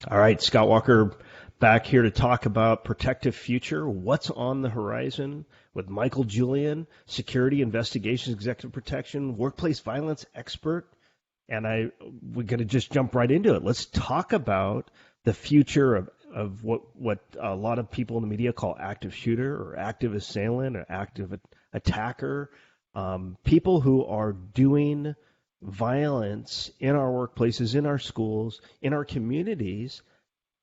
All right, Scott Walker back here to talk about Protective Future, what's on the horizon with Michael Julian, Security Investigations Executive Protection, Workplace Violence Expert. And we're going to just jump right into it. Let's talk about the future of what a lot of people in the media call active shooter or active assailant or active attacker, people who are doing violence in our workplaces, in our schools, in our communities.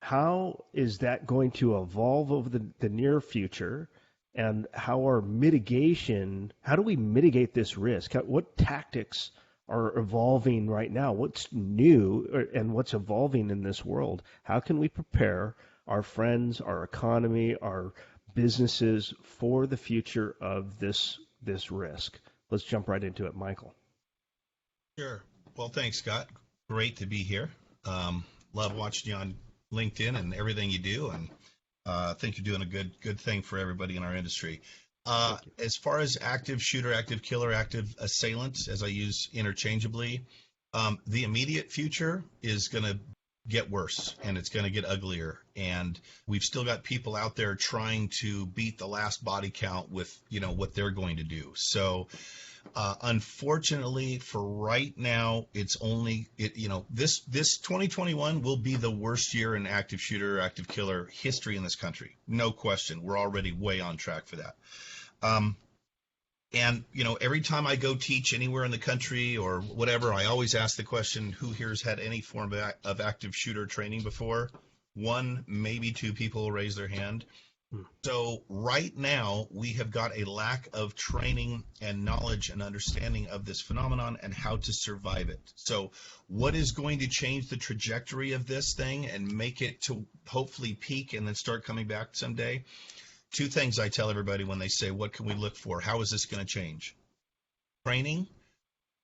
How is that going to evolve over the near future? And how do we mitigate this risk? What tactics are evolving right now? What's new and what's evolving in this world? How can we prepare our friends, our economy, our businesses for the future of this risk? Let's jump right into it, Michael. Sure. Well, thanks, Scott. Great to be here. Love watching you on LinkedIn and everything you do, and I think you're doing a good thing for everybody in our industry. As far as active shooter, active killer, active assailant, as I use interchangeably, the immediate future is going to get worse, and it's going to get uglier. And we've still got people out there trying to beat the last body count with, what they're going to do. So, unfortunately, for right now, it's only this 2021 will be the worst year in active shooter, active killer history in this country. No question. We're already way on track for that. And every time I go teach anywhere in the country or whatever, I always ask the question, who here's had any form of active shooter training before? One, maybe two people will raise their hand. So right now, we have got a lack of training and knowledge and understanding of this phenomenon and how to survive it. So what is going to change the trajectory of this thing and make it to hopefully peak and then start coming back someday? Two things I tell everybody when they say, what can we look for? How is this going to change? Training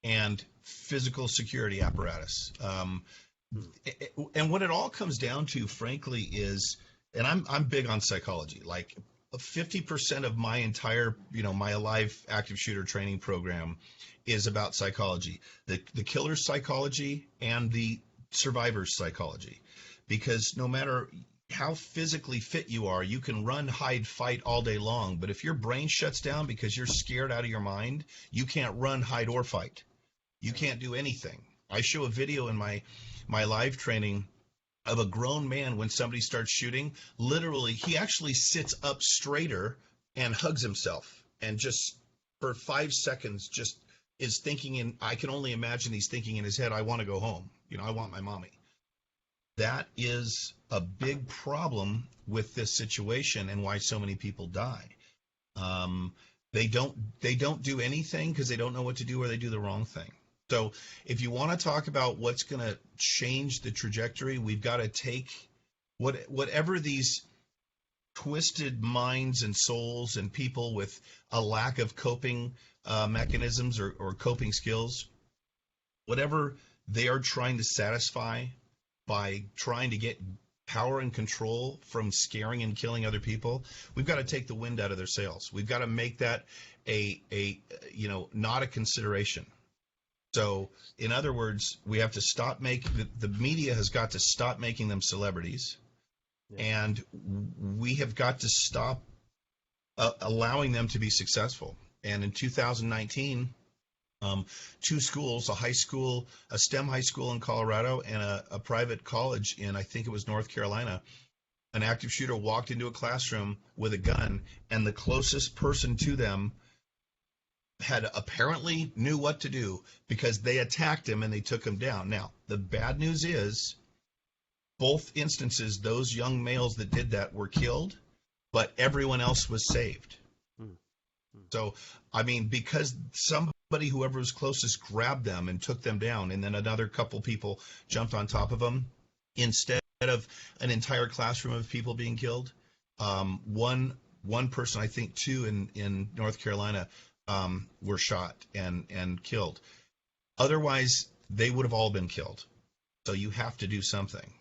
and physical security apparatus. And what it all comes down to, frankly, is, and I'm big on psychology. Like 50% of my entire, my A.L.I.V.E active shooter training program is about psychology, the killer's psychology and the survivor's psychology. Because no matter how physically fit you are, you can run, hide, fight all day long. But if your brain shuts down because you're scared out of your mind, you can't run, hide, or fight. You can't do anything. I show a video in my live training of a grown man when somebody starts shooting. Literally, he actually sits up straighter and hugs himself, and just for 5 seconds just is thinking I can only imagine he's thinking in his head, I want to go home. I want my mommy. That is a big problem with this situation and why so many people die. They don't do anything because they don't know what to do, or they do the wrong thing. So if you want to talk about what's going to change the trajectory, we've got to take whatever these twisted minds and souls and people with a lack of coping mechanisms or coping skills, whatever they are trying to satisfy by trying to get power and control from scaring and killing other people, we've got to take the wind out of their sails. We've got to make that not a consideration. So, in other words, we have to stop the media has got to stop making them celebrities, and we have got to stop allowing them to be successful. And in 2019, two schools, a STEM high school in Colorado and a private college in, I think it was North Carolina, an active shooter walked into a classroom with a gun, and the closest person to them had apparently knew what to do because they attacked him and they took him down. Now, the bad news is both instances, those young males that did that were killed, but everyone else was saved. So, because whoever was closest grabbed them and took them down, and then another couple people jumped on top of them, instead of an entire classroom of people being killed, one person, I think two in North Carolina, were shot and killed. Otherwise, they would have all been killed. So you have to do something.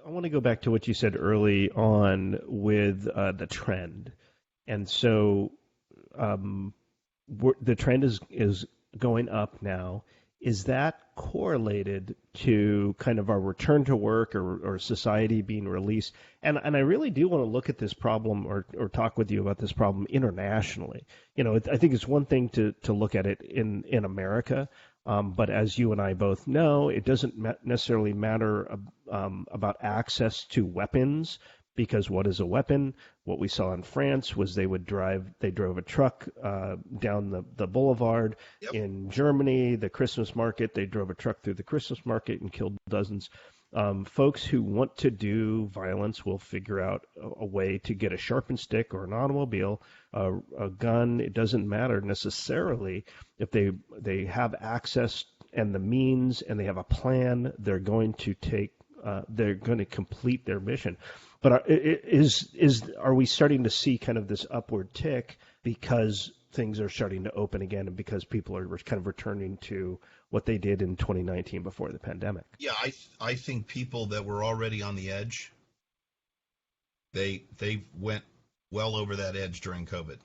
I want to go back to what you said early on with the trend. And so the trend is going up now. is that correlated to kind of our return to work or society being released? And I really do want to look at this problem or talk with you about this problem internationally. I think it's one thing to look at it in America, but as you and I both know, it doesn't necessarily matter about access to weapons, because what is a weapon? What we saw in France was they drove a truck down the boulevard. Yep. In Germany, the Christmas market, they drove a truck through the Christmas market and killed dozens. Folks who want to do violence will figure out a way to get a sharpened stick or an automobile, a gun. It doesn't matter necessarily if they have access and the means and they have a plan. They're going to complete their mission. But are we starting to see kind of this upward tick because things are starting to open again and because people are kind of returning to what they did in 2019 before the pandemic? Yeah, I think people that were already on the edge, they went well over that edge during COVID.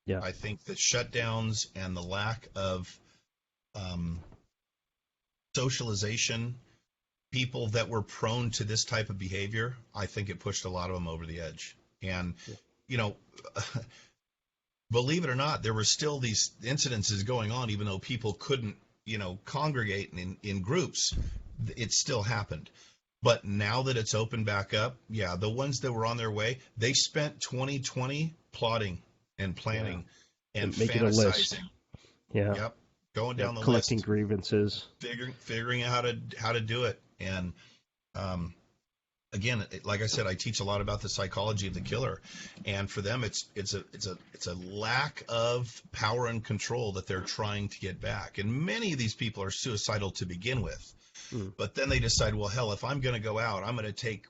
Yeah. I think the shutdowns and the lack of socialization, people that were prone to this type of behavior, I think it pushed a lot of them over the edge. And, believe it or not, there were still these incidences going on, even though people couldn't, congregate in groups. It still happened. But now that it's opened back up, yeah, the ones that were on their way, they spent 2020 plotting and planning and making fantasizing. a list. Yeah. Yep. Going down the collecting list, grievances, figuring out how to do it. And again, like I said, I teach a lot about the psychology of the killer, and for them, it's a lack of power and control that they're trying to get back. And many of these people are suicidal to begin with, but then they decide, well, hell, if I'm going to go out, I'm going to take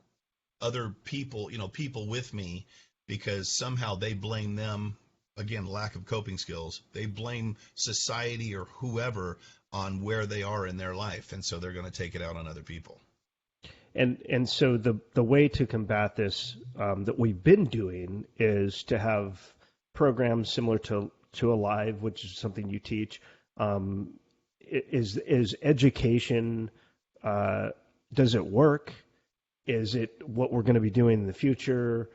other people, people with me, because somehow they blame them. Again, lack of coping skills. They blame society or whoever on where they are in their life, and so they're going to take it out on other people. And so the way to combat this that we've been doing is to have programs similar to A.L.I.V.E, which is something you teach. Is education, does it work? Is it what we're going to be doing in the future?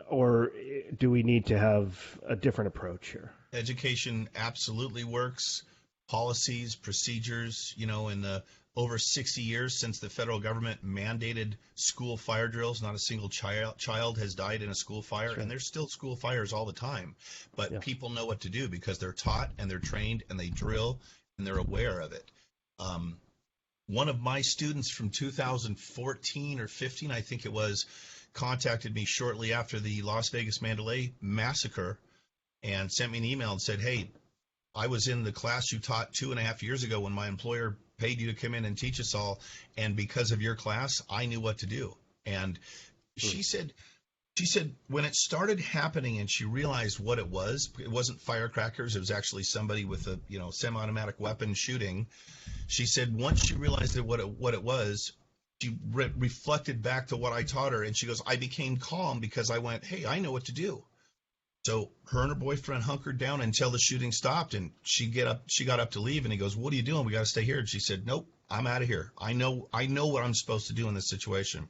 Or do we need to have a different approach here? Education absolutely works. Policies, procedures, in the over 60 years since the federal government mandated school fire drills, not a single child has died in a school fire. Sure. And there's still school fires all the time. But people know what to do because they're taught and they're trained and they drill and they're aware of it. One of my students from 2014 or 15, I think it was, contacted me shortly after the Las Vegas Mandalay massacre and sent me an email and said, hey, I was in the class you taught 2.5 years ago when my employer paid you to come in and teach us all, and because of your class, I knew what to do. And she said when it started happening and she realized what it wasn't firecrackers, it was actually somebody with a semi-automatic weapon shooting. She said once she realized what it was, she reflected back to what I taught her, and she goes, I became calm because I went, hey, I know what to do. So her and her boyfriend hunkered down until the shooting stopped, and she got up to leave, and he goes, what are you doing? We got to stay here. And she said, nope, I'm out of here. I know what I'm supposed to do in this situation.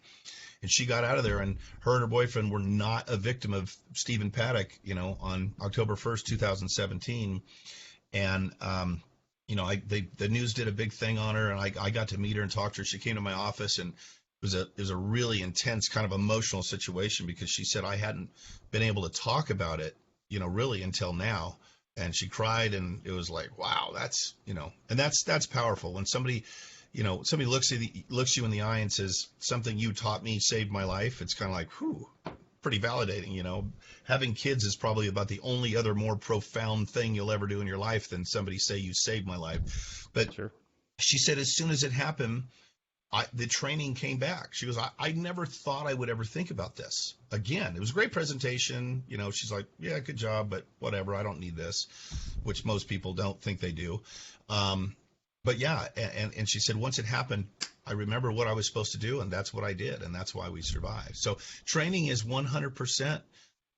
And she got out of there, and her boyfriend were not a victim of Stephen Paddock, on October 1st, 2017. And, the news did a big thing on her, and I got to meet her and talk to her. She came to my office, and it was a really intense kind of emotional situation because she said I hadn't been able to talk about it, really until now. And she cried, and it was like, wow, that's, and that's powerful. When somebody looks you in the eye and says, something you taught me saved my life, it's kind of like, whew, pretty validating. Having kids is probably about the only other more profound thing you'll ever do in your life than somebody say you saved my life. But sure. She said as soon as it happened, the training came back. She goes, I never thought I would ever think about this again. It was a great presentation. She's like, yeah, good job, but whatever. I don't need this, which most people don't think they do. But yeah, and she said, once it happened, I remember what I was supposed to do, and that's what I did, and that's why we survived. So training is 100%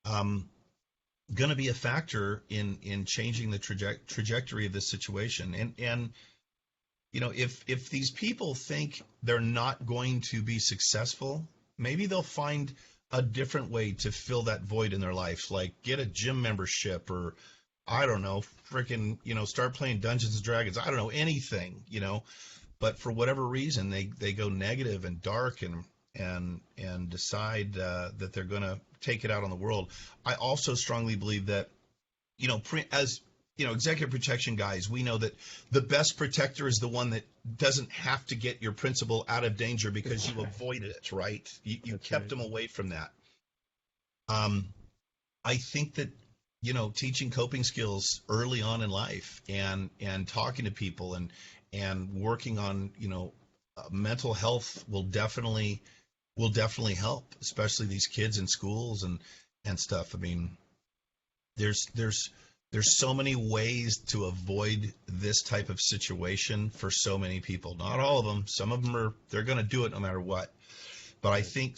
going to be a factor in changing the trajectory of this situation. And if these people think they're not going to be successful, maybe they'll find a different way to fill that void in their life, like get a gym membership, or I don't know, freaking, start playing Dungeons and Dragons. I don't know, anything. But for whatever reason, they go negative and dark and decide that they're going to take it out on the world. I also strongly believe that, as executive protection guys, we know that the best protector is the one that doesn't have to get your principal out of danger because you avoided it, right? You kept them away from that. I think that, teaching coping skills early on in life and talking to people and working on, mental health will definitely help, especially these kids in schools and stuff. I mean, there's so many ways to avoid this type of situation for so many people. Not all of them. Some of them they're going to do it no matter what. But I think,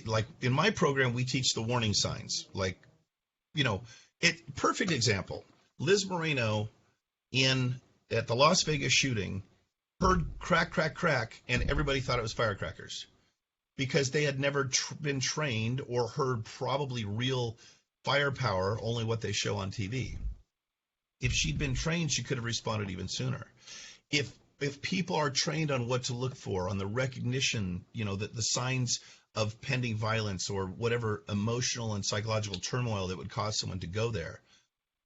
like in my program, we teach the warning signs. Like, perfect example. Liz Moreno at the Las Vegas shooting heard crack, crack, crack, and everybody thought it was firecrackers because they had never been trained or heard probably real firepower, only what they show on TV. If she'd been trained, she could have responded even sooner. If people are trained on what to look for, on the recognition, the signs of pending violence or whatever emotional and psychological turmoil that would cause someone to go there,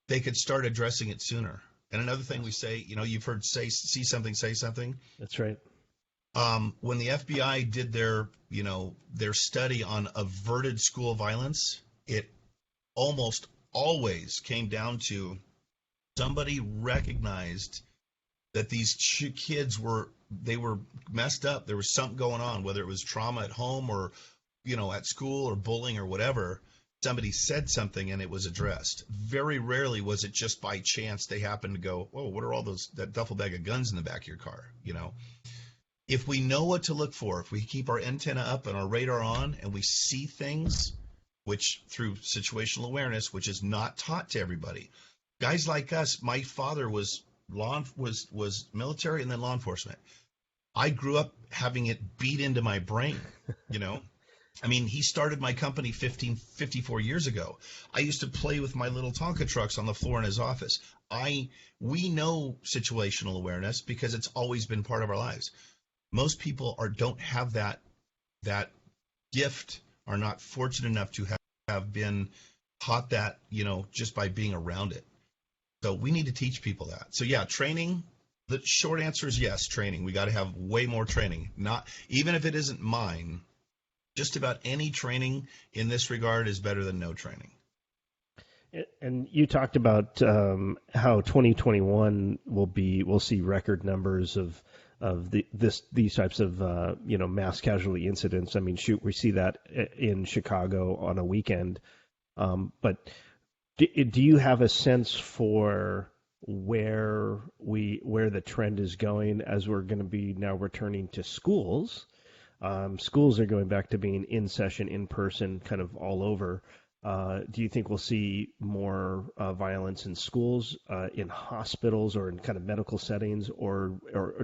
they could start addressing it sooner. And another thing we say, you've heard see something, say something. That's right. When the FBI did their study on averted school violence, it almost always came down to somebody recognized that these kids were messed up. There was something going on, whether it was trauma at home or, at school or bullying or whatever. Somebody said something and it was addressed. Very rarely was it just by chance they happened to go, whoa, what are all that duffel bag of guns in the back of your car? If we know what to look for, if we keep our antenna up and our radar on and we see things, which through situational awareness, which is not taught to everybody. Guys like us, my father was military and then law enforcement. I grew up having it beat into my brain, I mean, he started my company 54 years ago. I used to play with my little Tonka trucks on the floor in his office. We know situational awareness because it's always been part of our lives. Most people don't have that gift, are not fortunate enough to have been taught that, just by being around it. So we need to teach people that. So yeah, training, the short answer is yes, training. We got to have way more training. Not even if it isn't mine, just about any training in this regard is better than no training. And you talked about how 2021 we'll see record numbers of these types of mass casualty incidents. I mean, shoot, we see that in Chicago on a weekend. But do you have a sense for where the trend is going as we're going to be now returning to schools? Schools are going back to being in session, in person, kind of all over. Do you think we'll see more violence in schools, in hospitals, or in kind of medical settings, or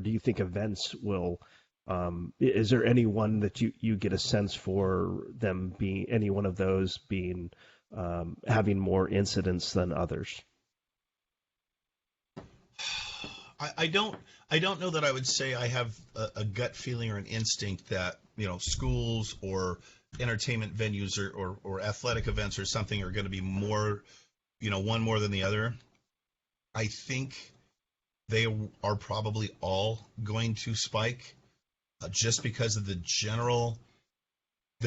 do you think events will? Is there any one that you get a sense for them being, any one of those being having more incidents than others? I don't know that I would say I have a gut feeling or an instinct that schools or entertainment venues or athletic events or something are going to be more, one more than the other. I think they are probably all going to spike just because of the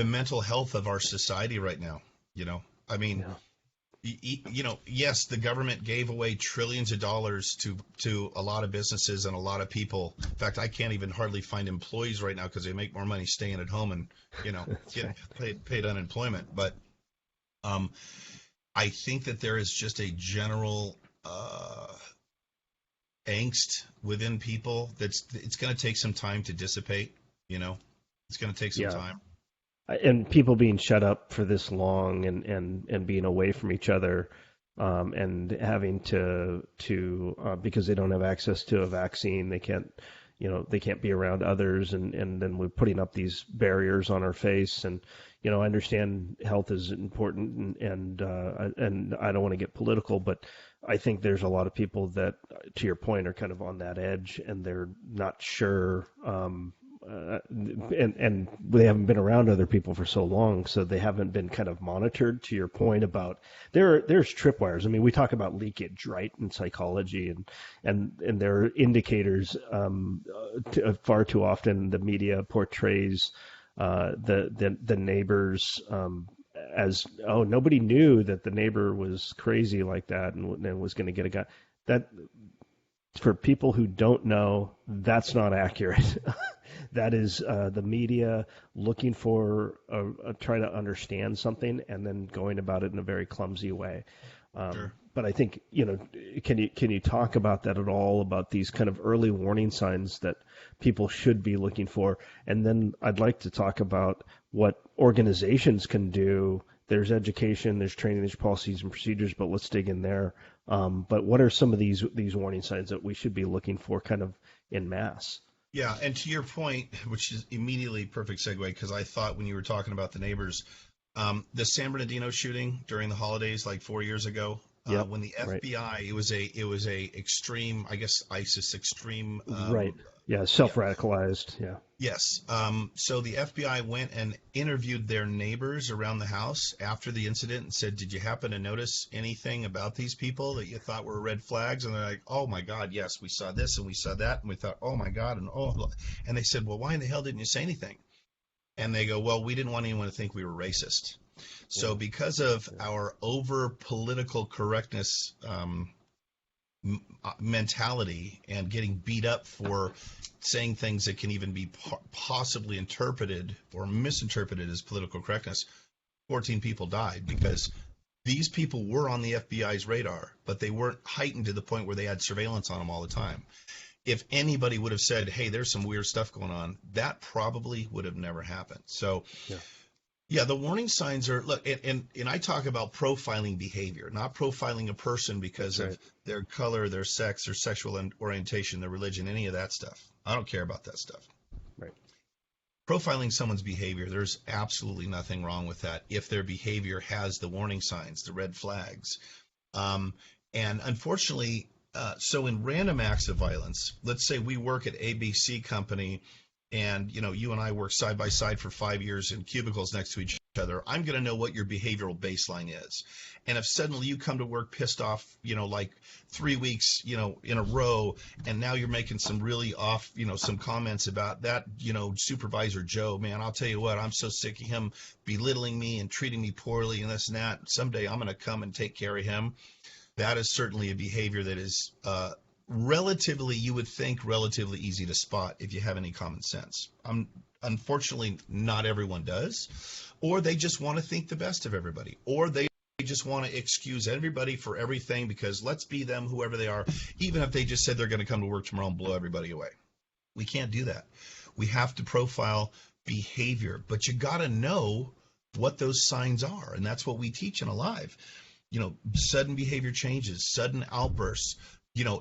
mental health of our society right now. I mean. Yeah. Yes, the government gave away trillions of dollars to a lot of businesses and a lot of people. In fact, I can't even hardly find employees right now because they make more money staying at home and get paid unemployment. But I think that there is just a general angst within people it's going to take some time to dissipate. It's going to take some time. And people being shut up for this long and being away from each other, and having to because they don't have access to a vaccine, they can't they can't be around others, and then we're putting up these barriers on our face. And I understand health is important, and I don't want to get political, but I think there's a lot of people that, to your point, are kind of on that edge, and they're not sure. And they haven't been around other people for so long, so they haven't been kind of monitored. To your point about there's tripwires. I mean, we talk about leakage, right, in psychology, and there are indicators. Far too often, the media portrays the neighbors as, oh, nobody knew that the neighbor was crazy like that and was going to get a gun. That, for people who don't know, that's not accurate. That is the media looking for trying to understand something and then going about it in a very clumsy way. Sure. But I think, can you talk about that at all, about these kind of early warning signs that people should be looking for? And then I'd like to talk about what organizations can do. There's education, there's training, there's policies and procedures, but let's dig in there. But what are some of these warning signs that we should be looking for kind of en masse? Yeah, and to your point, which is immediately perfect segue, because I thought when you were talking about the neighbors, the San Bernardino shooting during the holidays, like 4 years ago, when the FBI, right. it was a extreme, I guess ISIS extreme, right. Yeah, self-radicalized. Yeah. Yes. So the FBI went and interviewed their neighbors around the house after the incident and said, did you happen to notice anything about these people that you thought were red flags? And they're like, oh my God, yes, we saw this and we saw that. And we thought, oh my God. And they said, well, why in the hell didn't you say anything? And they go, well, we didn't want anyone to think we were racist. So because of our over political correctness mentality and getting beat up for saying things that can even be possibly interpreted or misinterpreted as political correctness, 14 people died because these people were on the FBI's radar, but they weren't heightened to the point where they had surveillance on them all the time. If anybody would have said, hey, there's some weird stuff going on, that probably would have never happened. So yeah, the warning signs are, look, and I talk about profiling behavior, not profiling a person because of their color, their sex, their sexual orientation, their religion, any of that stuff. I don't care about that stuff. Right. Profiling someone's behavior, there's absolutely nothing wrong with that if their behavior has the warning signs, the red flags. And unfortunately, so in random acts of violence, let's say we work at ABC company, and you and I work side by side for 5 years in cubicles next to each other, I'm going to know what your behavioral baseline is. And if suddenly you come to work pissed off, like 3 weeks, in a row, and now you're making some really off, some comments about that, Supervisor Joe, man, I'll tell you what, I'm so sick of him belittling me and treating me poorly and this and that. Someday I'm going to come and take care of him. That is certainly a behavior that is, you would think relatively easy to spot if you have any common sense. Unfortunately, not everyone does, or they just want to think the best of everybody, or they just want to excuse everybody for everything because let's be them, whoever they are, even if they just said they're going to come to work tomorrow and blow everybody away. We can't do that. We have to profile behavior, but you got to know what those signs are, and that's what we teach in A.L.I.V.E. Sudden behavior changes, sudden outbursts,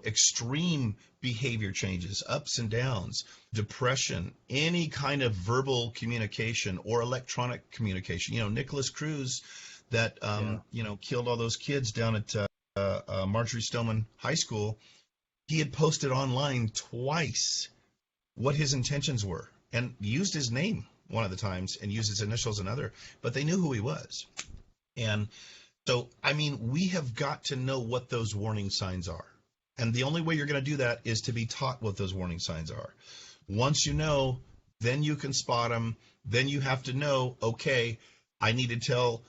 extreme behavior changes, ups and downs, depression, any kind of verbal communication or electronic communication. Nicholas Cruz that, killed all those kids down at Marjorie Stoneman High School, he had posted online twice what his intentions were and used his name one of the times and used his initials another, but they knew who he was. And so, we have got to know what those warning signs are. And the only way you're going to do that is to be taught what those warning signs are. Once you know, then you can spot them. Then you have to know, okay, I need to tell.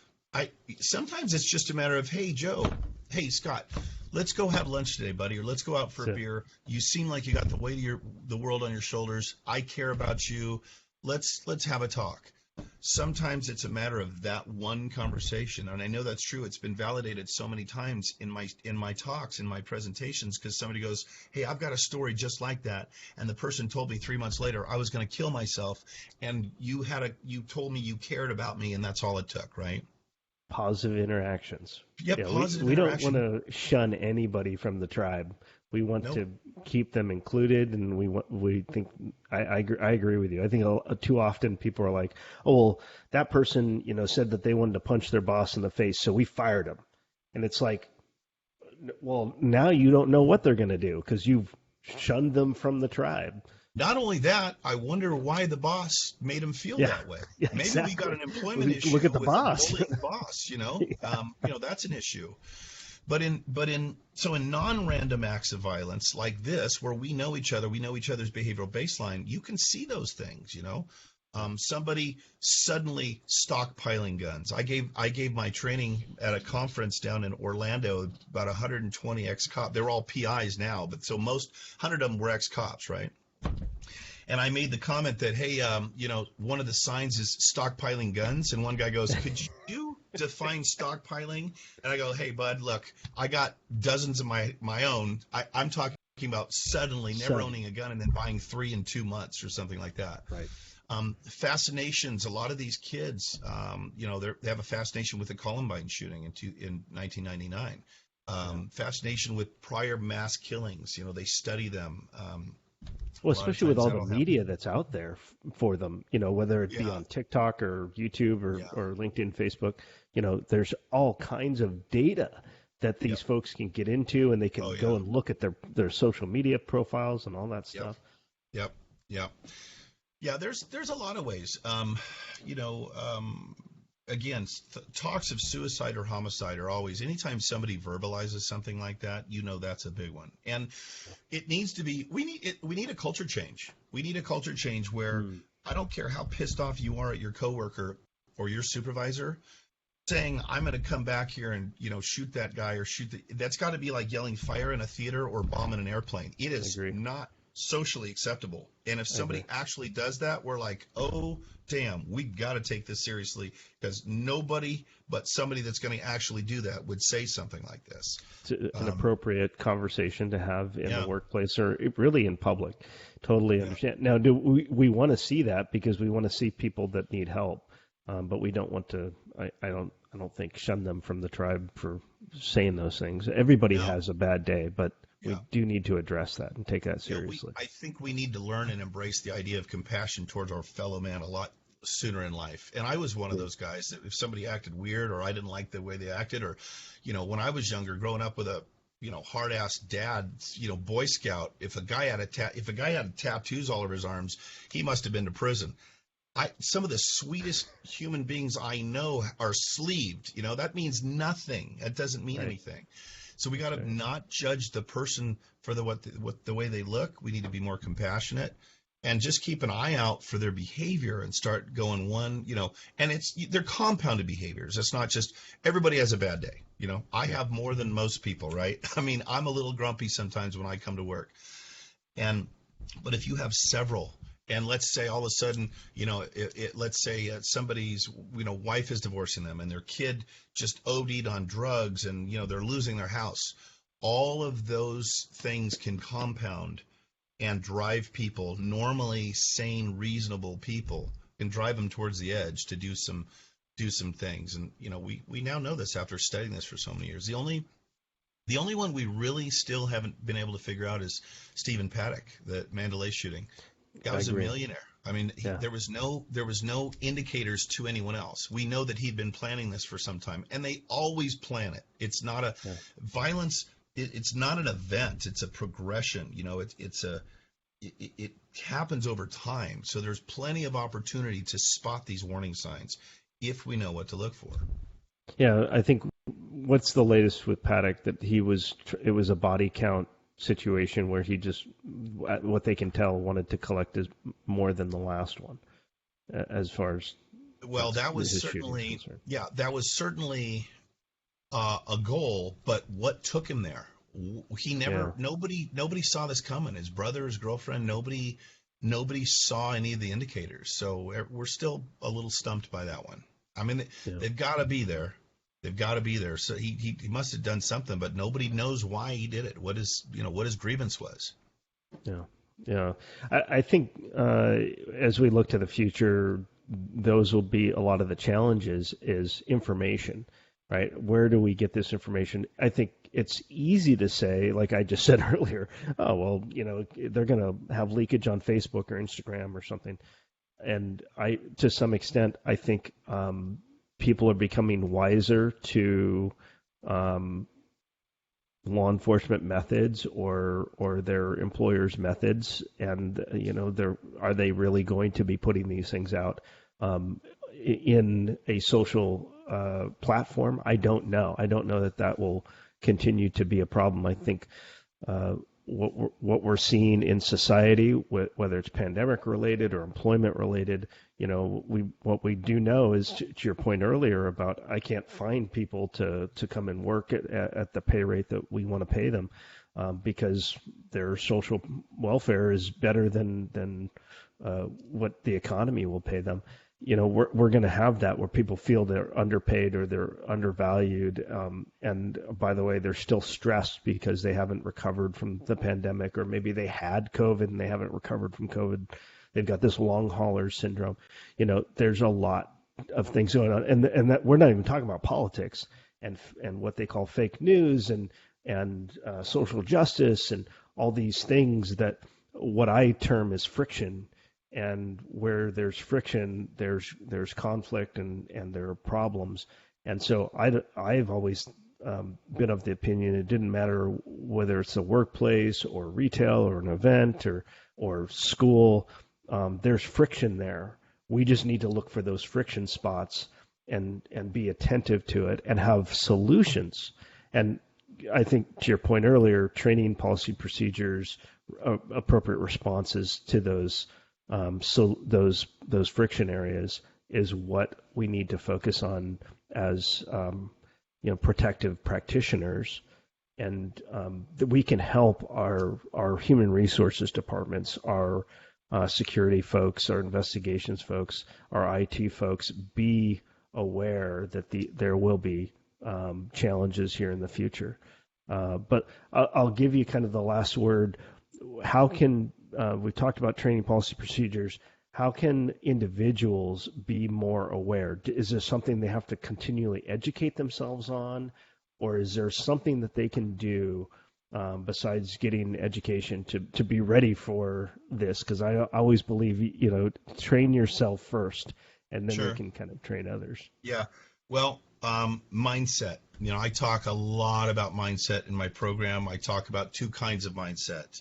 Sometimes it's just a matter of, hey, Joe, hey, Scott, let's go have lunch today, buddy, or let's go out for a beer. You seem like you got the weight of the world on your shoulders. I care about you. Let's have a talk. Sometimes it's a matter of that one conversation, and I know that's true. It's been validated so many times in my talks, in my presentations, because somebody goes, hey, I've got a story just like that, and the person told me 3 months later I was going to kill myself, and you told me you cared about me, and that's all it took, right? Positive interactions. Yep, yeah, positive we interaction. don't want to shun anybody from the tribe. We want Nope. to keep them included, and we think I agree with you. I think too often people are like, oh, well, that person said that they wanted to punch their boss in the face, so we fired him, and it's like, well, now you don't know what they're going to do because you've shunned them from the tribe. Not only that, I wonder why the boss made him feel Yeah, that way. yeah, Maybe we got exactly. an employment Look issue at the with a boss. bullying boss. Yeah, That's an issue. So in non-random acts of violence like this, where we know each other, we know each other's behavioral baseline, you can see those things. Somebody suddenly stockpiling guns. I gave my training at a conference down in Orlando. About 120 ex-cops. They're all PIs now, but so most 100 of them were ex-cops, right? And I made the comment that, hey, one of the signs is stockpiling guns. And one guy goes, could you define stockpiling? And I go, hey, bud, look, I got dozens of my own. I'm talking about suddenly never owning a gun and then buying 3 in 2 months or something like that. right. Fascinations. A lot of these kids, they have a fascination with the Columbine shooting in 1999. Fascination with prior mass killings. They study them. Well, especially with all the that'll media happen. that's out there for them, whether it be Yeah. on TikTok or YouTube Yeah. or LinkedIn, Facebook, there's all kinds of data that these Yep. folks can get into, and they can Oh, go yeah. and look at their social media profiles and all that Yep. stuff. Yep. Yep. Yeah. There's a lot of ways. You know, again, talks of suicide or homicide are always, anytime somebody verbalizes something like that, that's a big one. And it needs to be, we need a culture change. We need a culture change where I don't care how pissed off you are at your coworker or your supervisor, saying I'm going to come back here and shoot that guy or that's got to be like yelling fire in a theater or bomb in an airplane. It is not socially acceptable. And if somebody actually does that, we're like, oh damn, we got to take this seriously, because nobody but somebody that's going to actually do that would say something like this. It's an appropriate conversation to have in Yeah. the workplace or really in public. Totally understand. Now, do we want to see that because we want to see people that need help, but we don't want to. I don't think shun them from the tribe for saying those things. Everybody has a bad day, but we do need to address that and take that seriously. I think we need to learn and embrace the idea of compassion towards our fellow man a lot sooner in life. And I was one of those guys that if somebody acted weird or I didn't like the way they acted, or, when I was younger, growing up with a, hard ass dad, Boy Scout, if a guy had tattoos all over his arms, he must have been to prison. Some of the sweetest human beings I know are sleeved. That means nothing. That doesn't mean anything. So we got to not judge the person for the way they look. We need to be more compassionate and just keep an eye out for their behavior and start going and they're compounded behaviors. It's not just everybody has a bad day. I have more than most people, right? I mean, I'm a little grumpy sometimes when I come to work. But if you have several, and let's say all of a sudden, let's say somebody's, wife is divorcing them and their kid just OD'd on drugs and, they're losing their house. All of those things can compound and drive people, normally sane, reasonable people, and drive them towards the edge to do some things. And, we now know this after studying this for so many years. The only one we really still haven't been able to figure out is Stephen Paddock, the Mandalay shooting. Guy was a millionaire. I mean, there was no indicators to anyone else. We know that he'd been planning this for some time, and they always plan it. It's not a violence. It's not an event. It's a progression. It happens over time. So there's plenty of opportunity to spot these warning signs if we know what to look for. Yeah, I think what's the latest with Paddock that it was a body count situation where he just, what they can tell, wanted to collect more than the last one, as far as that was certainly a goal, but what took him there? He never nobody saw this coming. His brother, his girlfriend, nobody saw any of the indicators. So we're still a little stumped by that one. I mean, they've got to be there. They've got to be there. So he must have done something, but nobody knows why he did it. What his grievance was. Yeah. I think as we look to the future, those will be a lot of the challenges is information. right? Where do we get this information? I think it's easy to say, like I just said earlier, oh, well, they're going to have leakage on Facebook or Instagram or something. And to some extent, I think people are becoming wiser to um, law enforcement methods or their employers' methods, and are they really going to be putting these things out in a social platform? I don't know. I don't know that will continue to be a problem. I think what we're seeing in society, whether it's pandemic related or employment related, what we do know is, to your point earlier about, I can't find people to come and work at the pay rate that we want to pay them, because their social welfare is better than what the economy will pay them. We're going to have that where people feel they're underpaid or they're undervalued. And by the way, they're still stressed because they haven't recovered from the pandemic, or maybe they had COVID and they haven't recovered from COVID. They've got this long hauler syndrome. There's a lot of things going on, and that we're not even talking about politics and what they call fake news and social justice and all these things that what I term as friction. And where there's friction, there's conflict and there are problems. And so I've always been of the opinion it didn't matter whether it's a workplace or retail or an event or school. There's friction there. We just need to look for those friction spots and be attentive to it and have solutions. And I think, to your point earlier, training, policy, procedures, appropriate responses to those friction areas is what we need to focus on as protective practitioners, and that we can help our human resources departments, our security folks, our investigations folks, our IT folks be aware that there will be challenges here in the future. But I'll give you kind of the last word. How can we talked about training, policy, procedures? How can individuals be more aware? Is there something they have to continually educate themselves on, or is there something that they can do besides getting education to be ready for this? Because I always believe, train yourself first, and then Sure. you can kind of train others. Yeah. Well, mindset. I talk a lot about mindset in my program. I talk about two kinds of mindset.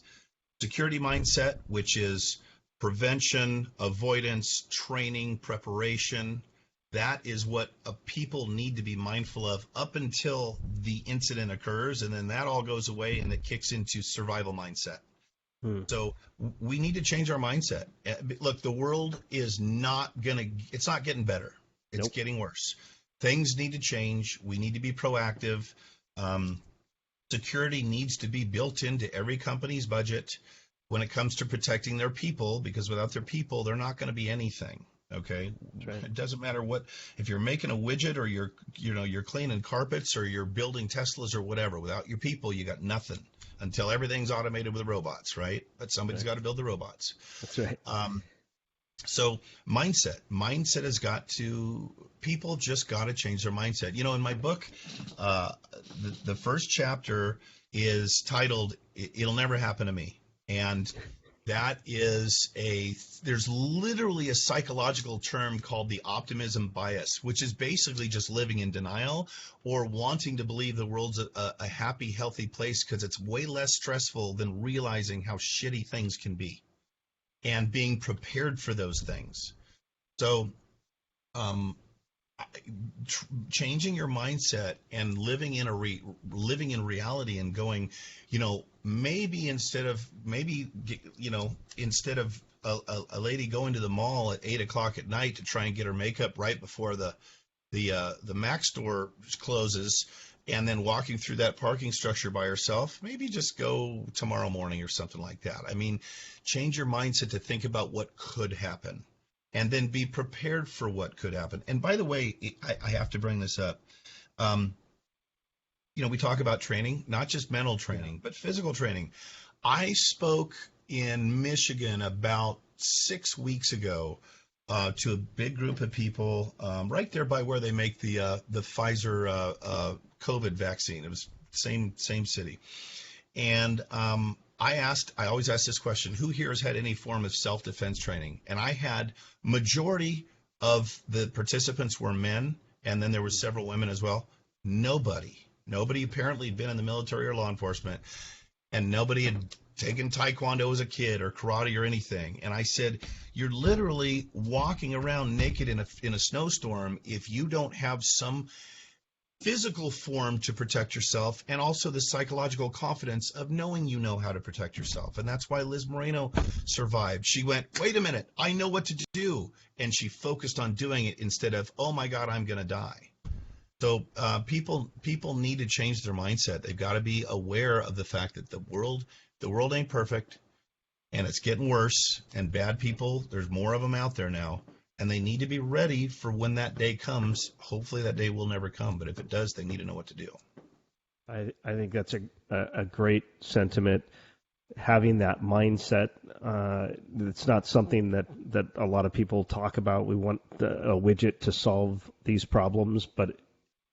Security mindset, which is prevention, avoidance, training, preparation. That is what people need to be mindful of up until the incident occurs, and then that all goes away and it kicks into survival mindset. So we need to change our mindset. Look, the world is it's not getting better. It's getting worse. Things need to change. We need to be proactive. Security needs to be built into every company's budget when it comes to protecting their people, because without their people, they're not going to be anything. Okay. Right. It doesn't matter if you're making a widget or you're cleaning carpets or you're building Teslas or whatever. Without your people, you got nothing until everything's automated with robots, right? But somebody's got to build the robots. That's right. So mindset has people just got to change their mindset. In my book, the first chapter is titled, "It'll Never Happen to Me." And that is there's literally a psychological term called the optimism bias, which is basically just living in denial or wanting to believe the world's a happy, healthy place because it's way less stressful than realizing how shitty things can be and being prepared for those things. So changing your mindset and living in reality and going, maybe instead of a lady going to the mall at 8:00 at night to try and get her makeup right before the Mac store closes, and then walking through that parking structure by herself, maybe just go tomorrow morning or something like that. I mean, change your mindset to think about what could happen and then be prepared for what could happen. And by the way, I have to bring this up. We talk about training, not just mental training, but physical training. I spoke in Michigan about 6 weeks ago to a big group of people right there by where they make the Pfizer COVID vaccine. It was same city. And I always ask this question: who here has had any form of self-defense training? And I had majority of the participants were men, and then there were several women as well. Nobody apparently had been in the military or law enforcement, and nobody had taken taekwondo as a kid or karate or anything. And I said, you're literally walking around naked in a snowstorm if you don't have some physical form to protect yourself, and also the psychological confidence of knowing you know how to protect yourself. And that's why Liz Moreno survived. She went, wait a minute, I know what to do. And she focused on doing it instead of, oh my God, I'm going to die. So people need to change their mindset. They've got to be aware of the fact that the world ain't perfect, and it's getting worse, and bad people, there's more of them out there now. And they need to be ready for when that day comes. Hopefully that day will never come, but if it does, they need to know what to do. I think that's a great sentiment. Having that mindset, it's not something that a lot of people talk about. We want a widget to solve these problems, but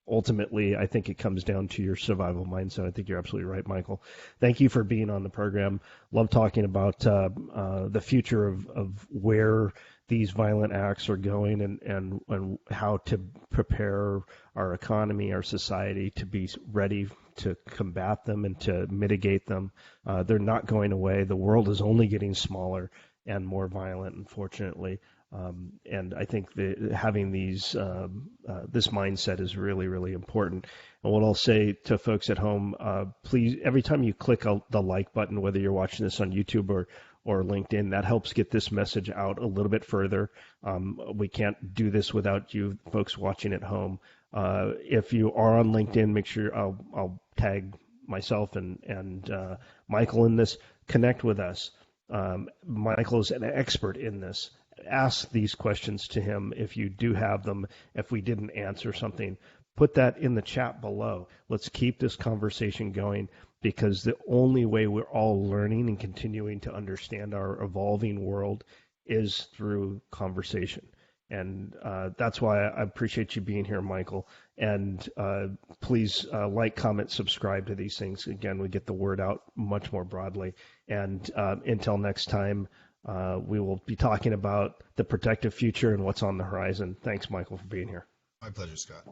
ultimately, I think it comes down to your survival mindset. I think you're absolutely right, Michael. Thank you for being on the program. Love talking about the future of where these violent acts are going and how to prepare our economy, our society to be ready to combat them and to mitigate them. They're not going away. The world is only getting smaller and more violent, unfortunately. And I think having this mindset is really, really important. And what I'll say to folks at home, please, every time you click the like button, whether you're watching this on YouTube or LinkedIn, that helps get this message out a little bit further. We can't do this without you folks watching at home. If you are on LinkedIn, make sure I'll tag myself and Michael in this. Connect with us. Michael is an expert in this. Ask these questions to him if you do have them. If we didn't answer something, put that in the chat below. Let's keep this conversation going, because the only way we're all learning and continuing to understand our evolving world is through conversation. And that's why I appreciate you being here, Michael. And please like, comment, subscribe to these things. Again, we get the word out much more broadly. And until next time, we will be talking about the protective future and what's on the horizon. Thanks, Michael, for being here. My pleasure, Scott.